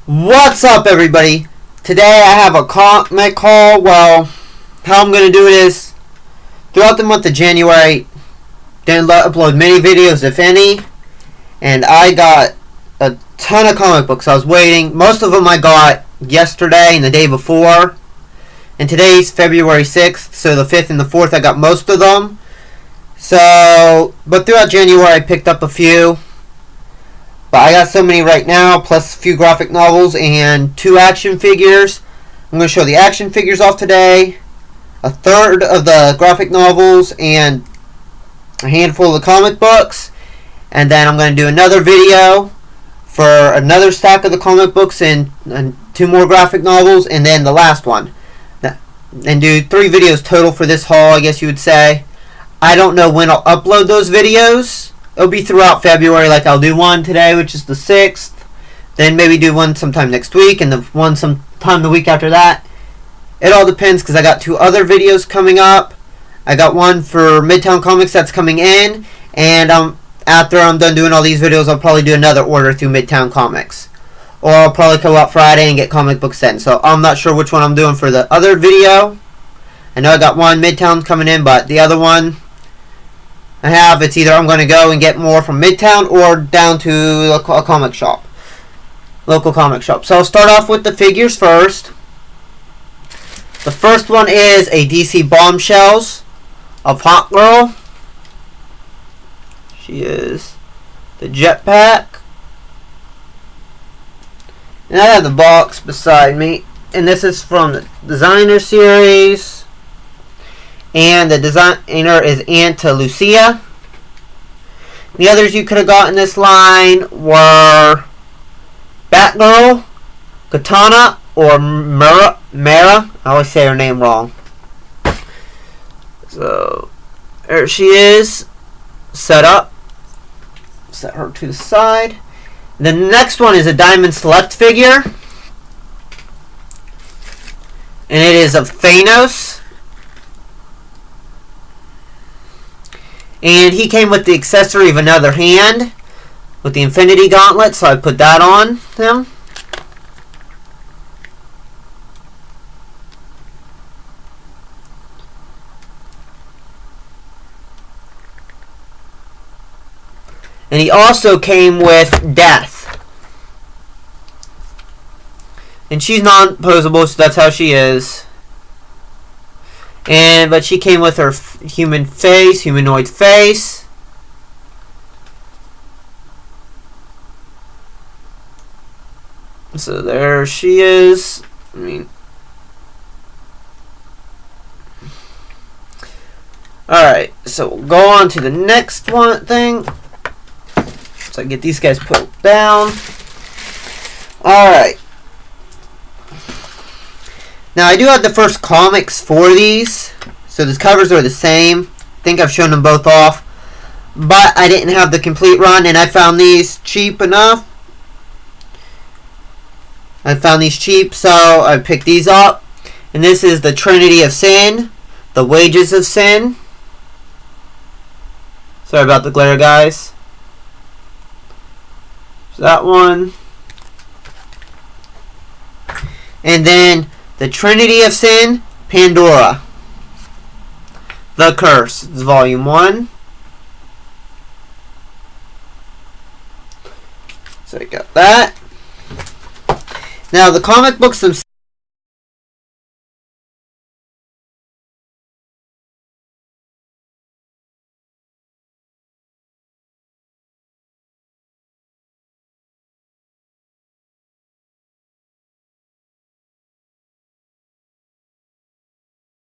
What's up, everybody? Today I have a comic haul. Well, how I'm going to do it is, throughout the month of January, didn't upload many videos, if any, and I got a ton of comic books. I was waiting. Most of them I got yesterday and the day before, and today's February 6th, so the 5th and the 4th I got most of them. But throughout January I picked up a few. But I got so many right now, plus a few graphic novels and 2 action figures. I'm going to show the action figures off today, a third of the graphic novels, and a handful of the comic books. And then I'm going to do another video for another stack of the comic books and 2 more graphic novels, and then the last one. And do 3 videos total for this haul, I guess you would say. I don't know when I'll upload those videos. It'll be throughout February, like I'll do one today, which is the 6th. Then maybe do one sometime next week, and the one sometime the week after that. It all depends, because I got 2 other videos coming up. I got one for Midtown Comics that's coming in, and after I'm done doing all these videos, I'll probably do another order through Midtown Comics. Or I'll probably go out Friday and get comic books sent. So I'm not sure which one I'm doing for the other video. I know I got one Midtown coming in, but the other one it's either I'm going to go and get more from Midtown or down to a comic shop. Local comic shop. So I'll start off with the figures first. The first one is a DC Bombshells of Hawkgirl. She is the jetpack. And I have the box beside me. And this is from the Designer series. And the designer is Anta Lucia. The others you could have got in this line were Batgirl, Katana, or Mera. I always say her name wrong. So, there she is. Set up. Set her to the side. The next one is a Diamond Select figure. And it is of Thanos. And he came with the accessory of another hand with the Infinity Gauntlet, so I put that on him. And he also came with Death. And she's non-posable, so that's how she is. But she came with her humanoid face. So there she is. Alright, so we'll go on to the next thing. So I get these guys put down. Alright. Now, I do have the first comics for these, so the covers are the same. I think I've shown them both off. But I didn't have the complete run, and I found these cheap enough. I found these cheap, so I picked these up. And this is the Trinity of Sin, the Wages of Sin. Sorry about the glare, guys. So that one. And then the Trinity of Sin, Pandora. The Curse. It's volume 1. So I got that. Now the comic books themselves.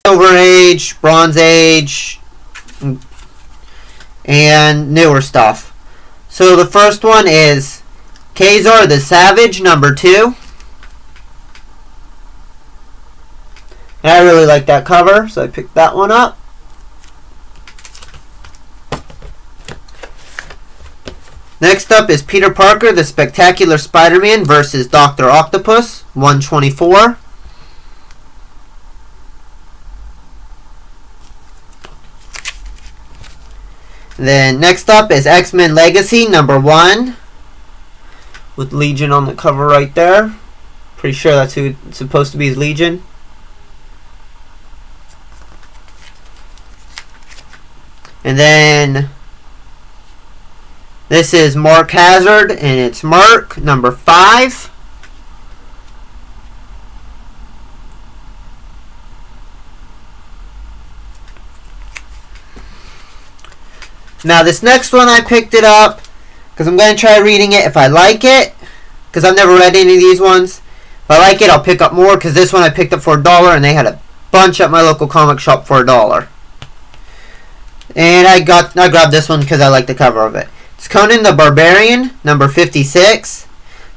Silver Age, Bronze Age, and newer stuff. So the first one is Ka-Zar the Savage, number 2. And I really like that cover, so I picked that one up. Next up is Peter Parker, the Spectacular Spider-Man versus Dr. Octopus, 124. Then next up is X-Men Legacy number 1 with Legion on the cover right there. Pretty sure that's who it's supposed to be, is Legion. And then this is Mark Hazard, and it's Merc, number 5. Now this next one I picked it up because I'm going to try reading it if I like it, because I've never read any of these ones. If I like it, I'll pick up more, because this one I picked up for $1 and they had a bunch at my local comic shop for $1. And I grabbed this one because I like the cover of it. It's Conan the Barbarian, number 56,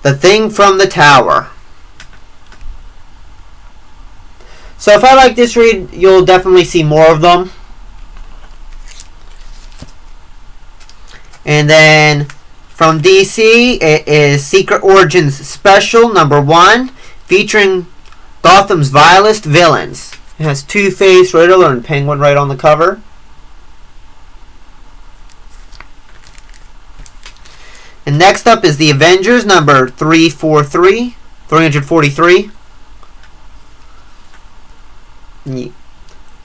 The Thing from the Tower. So if I like this read, you'll definitely see more of them. And then from DC, it is Secret Origins Special number 1, featuring Gotham's vilest villains. It has Two-Face, Riddler, and Penguin right on the cover. And next up is the Avengers number 343. And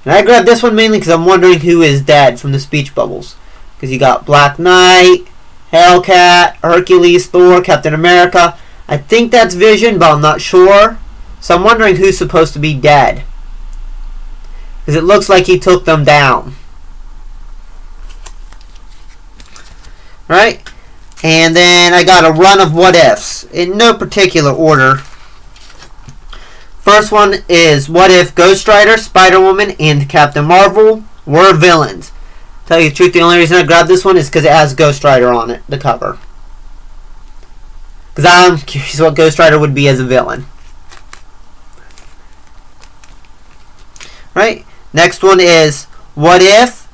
I grabbed this one mainly because I'm wondering who is dead from the speech bubbles. Because you got Black Knight, Hellcat, Hercules, Thor, Captain America. I think that's Vision, but I'm not sure. So I'm wondering who's supposed to be dead. Because it looks like he took them down. Right? And then I got a run of what ifs in no particular order. First one is what if Ghost Rider, Spider-Woman, and Captain Marvel were villains. Tell you the truth, the only reason I grabbed this one is because it has Ghost Rider on it, the cover. Because I'm curious what Ghost Rider would be as a villain. Right? Next one is what if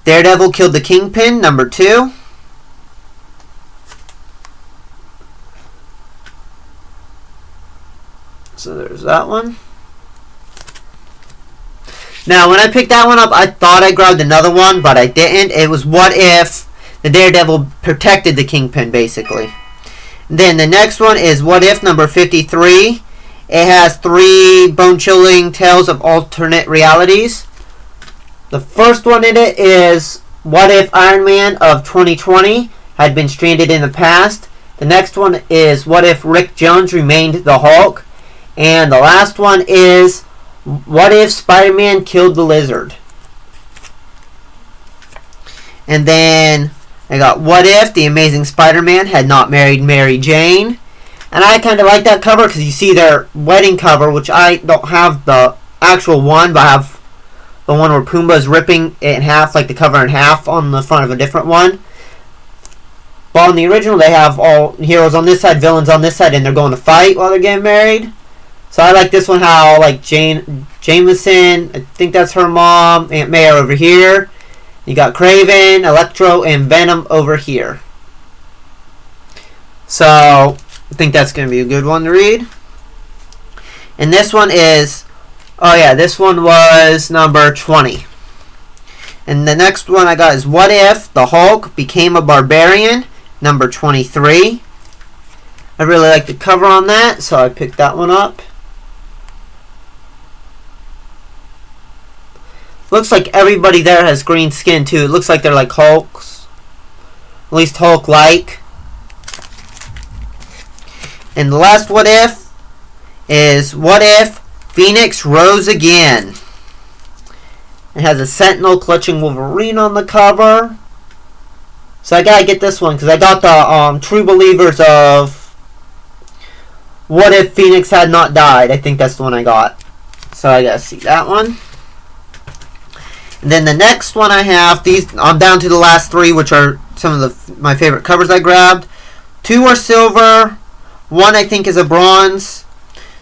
Daredevil killed the Kingpin, number 2. So there's that one. Now, when I picked that one up, I thought I grabbed another one, but I didn't. It was what if the Daredevil protected the Kingpin, basically. Then the next one is what if number 53. It has 3 bone-chilling tales of alternate realities. The first one in it is what if Iron Man of 2020 had been stranded in the past. The next one is what if Rick Jones remained the Hulk. And the last one is what if Spider-Man killed the Lizard? And then I got what if the Amazing Spider-Man had not married Mary Jane? And I kind of like that cover because you see their wedding cover, which I don't have the actual one, but I have the one where Pumbaa's ripping it in half, like the cover in half on the front of a different one. But on the original, they have all heroes on this side, villains on this side, and they're going to fight while they're getting married. So I like this one how, like, Jameson, I think that's her mom, Aunt May are over here. You got Kraven, Electro, and Venom over here. So I think that's going to be a good one to read. And this one is, oh yeah, this one was number 20. And the next one I got is what if the Hulk became a barbarian, number 23. I really like the cover on that, so I picked that one up. Looks like everybody there has green skin too. It looks like they're like Hulks. At least Hulk-like. And the last what if is what if Phoenix rose again. It has a Sentinel clutching Wolverine on the cover. So I gotta get this one because I got the True Believers of what if Phoenix had not died. I think that's the one I got. So I gotta see that one. And then the next one I have, these I'm down to the last 3, which are some of my favorite covers I grabbed. 2 are silver, 1 I think is a bronze.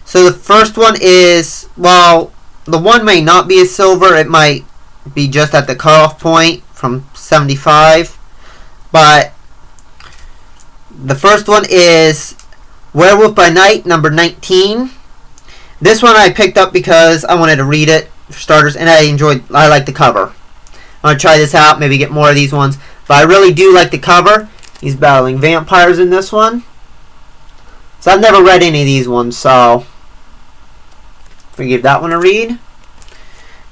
So the first one is, well, the one may not be a silver, it might be just at the cutoff point from 75. But the first one is Werewolf by Night, number 19. This one I picked up because I wanted to read it for starters, and I like the cover. I'm going to try this out, maybe get more of these ones. But I really do like the cover. He's battling vampires in this one. So I've never read any of these ones, so We give that one a read.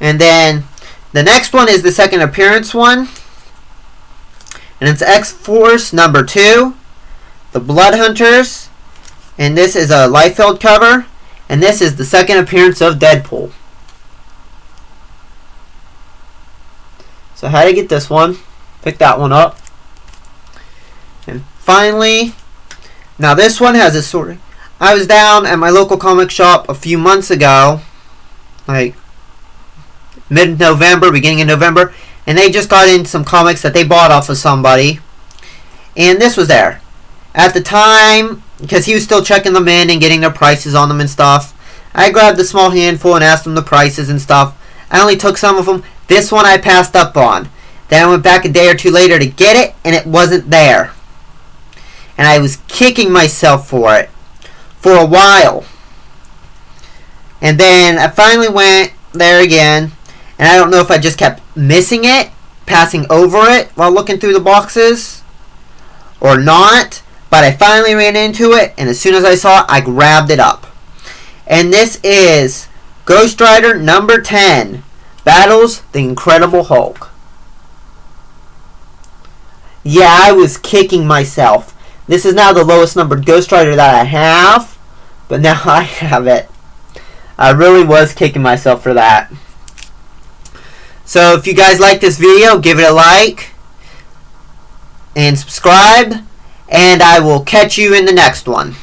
And then the next one is the second appearance one. And it's X-Force number 2, the Blood Hunters. And this is a Liefeld cover. And this is the second appearance of Deadpool. So how to get this one? Pick that one up. And finally, now this one has a story. I was down at my local comic shop a few months ago, like mid-November, beginning of November, and they just got in some comics that they bought off of somebody. And this was there. At the time, because he was still checking them in and getting their prices on them and stuff, I grabbed a small handful and asked them the prices and stuff. I only took some of them. This one I passed up on. Then I went back a day or two later to get it, and it wasn't there. And I was kicking myself for it for a while. And then I finally went there again, and I don't know if I just kept missing it, passing over it while looking through the boxes, or not, but I finally ran into it, and as soon as I saw it, I grabbed it up. And this is Ghost Rider number 10, Battles the Incredible Hulk. Yeah, I was kicking myself. This is now the lowest numbered Ghost Rider that I have, but now I have it. I really was kicking myself for that. So if you guys like this video, give it a like and subscribe, and I will catch you in the next one.